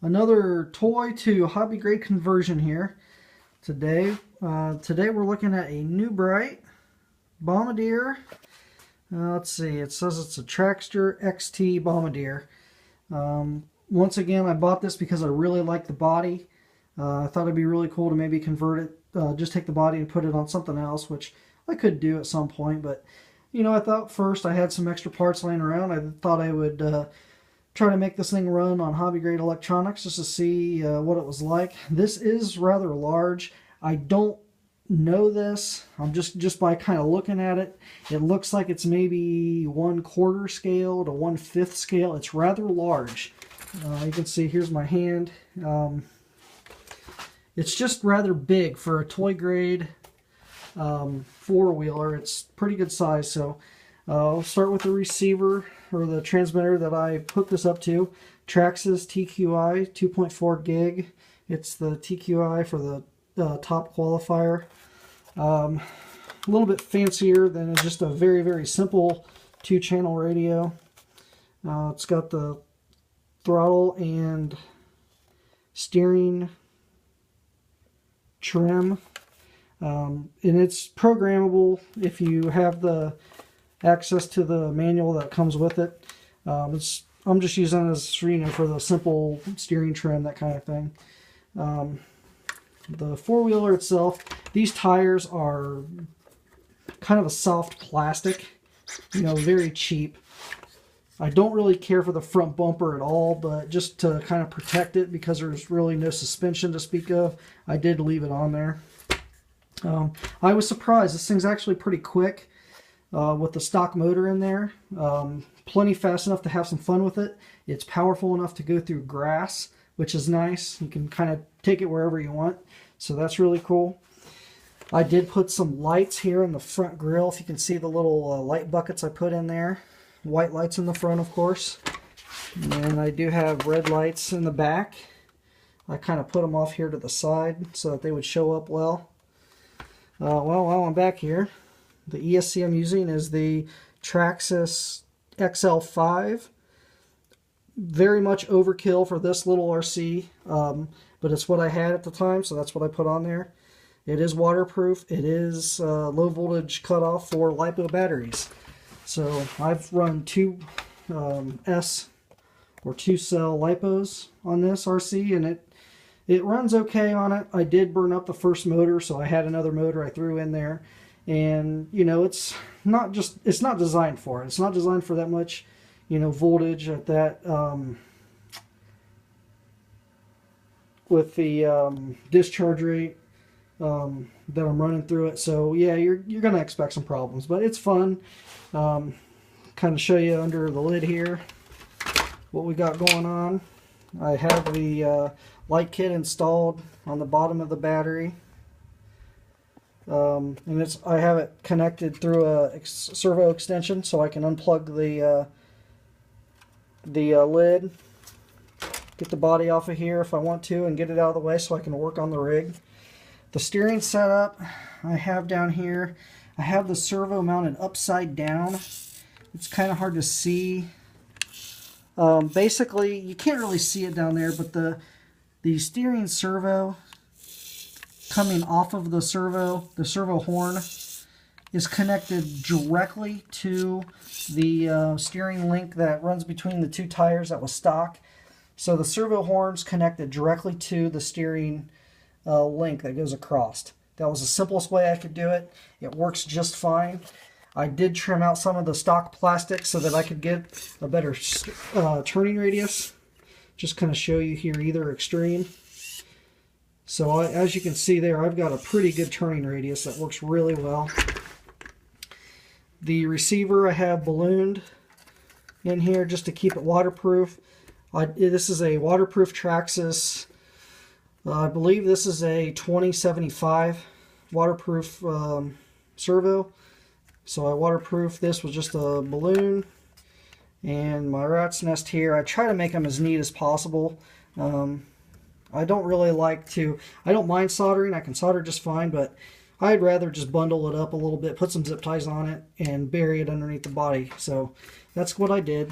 Another toy to hobby grade conversion here today. Today we're looking at a new bright Bombardier. Let's see, it says it's a Traxter XT Bombardier. Once again, I bought this because I really like the body. I thought it'd be really cool to maybe convert it, just take the body and put it on something else, which I could do at some point. But, you know, I thought first I had some extra parts laying around. I thought I would try to make this thing run on hobby grade electronics just to see what it was like. This is rather large. I don't know this. I'm just by kind of looking at it. It looks like it's maybe 1/4 scale to 1/5 scale. It's rather large. You can see here's my hand. It's just rather big for a toy grade four-wheeler. It's pretty good size. So I'll start with the receiver or the transmitter that I hooked this up to. Traxxas TQI 2.4 gig. It's the TQI for the top qualifier. A little bit fancier than just a very simple 2-channel radio. It's got the throttle and steering trim, and it's programmable if you have the access to the manual that comes with it. I'm just using it as, you know, for the simple steering trim, that kind of thing. The four-wheeler itself, these tires are kind of a soft plastic, you know, very cheap. I don't really care for the front bumper at all, but just to kind of protect it, because there's really no suspension to speak of, I did leave it on there. I was surprised. This thing's actually pretty quick with the stock motor in there. Plenty fast enough to have some fun with it. It's powerful enough to go through grass, which is nice. You can kind of take it wherever you want, so that's really cool. I did put some lights here in the front grille. If you can see the little light buckets I put in there. White lights in the front, of course. And I do have red lights in the back. I kind of put them off here to the side so that they would show up well. Well, while I'm back here, the ESC I'm using is the Traxxas XL5. Very much overkill for this little RC, but it's what I had at the time, so that's what I put on there. It is waterproof. It is low voltage cutoff for LIPO batteries. So I've run two S or 2-cell LIPOs on this RC, and it runs okay on it. I did burn up the first motor, so I had another motor I threw in there. And, you know, it's not designed for it. It's not designed for that much, you know, voltage at that, with the discharge rate that I'm running through it. So yeah, you're going to expect some problems, but it's fun. Kind of show you under the lid here what we got going on. I have the light kit installed on the bottom of the battery. And I have it connected through a servo extension, so I can unplug the lid, get the body off of here if I want to, and get it out of the way so I can work on the rig. The steering setup I have down here, I have the servo mounted upside down. It's kind of hard to see. Basically, you can't really see it down there, but the steering servo coming off of the servo horn is connected directly to the steering link that runs between the two tires that was stock. So the servo horn's connected directly to the steering link that goes across. That was the simplest way I could do it. It works just fine. I did trim out some of the stock plastic so that I could get a better turning radius. Just kind of show you here either extreme. So as you can see there, I've got a pretty good turning radius that works really well. The receiver I have ballooned in here just to keep it waterproof. This is a waterproof Traxxas. I believe this is a 2075 waterproof servo. So I waterproof this with just a balloon. And my rat's nest here, I try to make them as neat as possible. I don't really like to, I don't mind soldering, I can solder just fine, but I'd rather just bundle it up a little bit, put some zip ties on it, and bury it underneath the body. So that's what I did.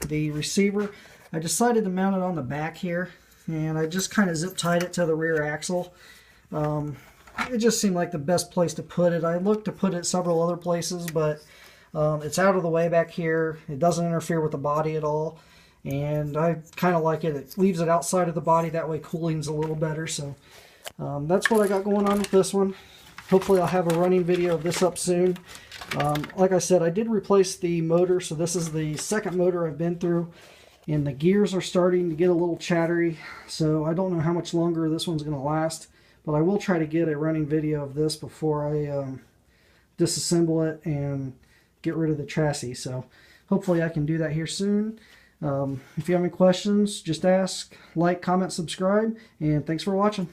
The receiver, I decided to mount it on the back here. and I just kind of zip tied it to the rear axle. It just seemed like the best place to put it. I looked to put it several other places, but it's out of the way back here. It doesn't interfere with the body at all, and I kind of like it. It leaves it outside of the body, that way cooling's a little better. So that's what I got going on with this one. Hopefully I'll have a running video of this up soon. Like I said, I did replace the motor, so this is the second motor I've been through, and the gears are starting to get a little chattery, so I don't know how much longer this one's going to last, but I will try to get a running video of this before I disassemble it and get rid of the chassis. So hopefully I can do that here soon. If you have any questions, just ask, like, comment, subscribe, and thanks for watching.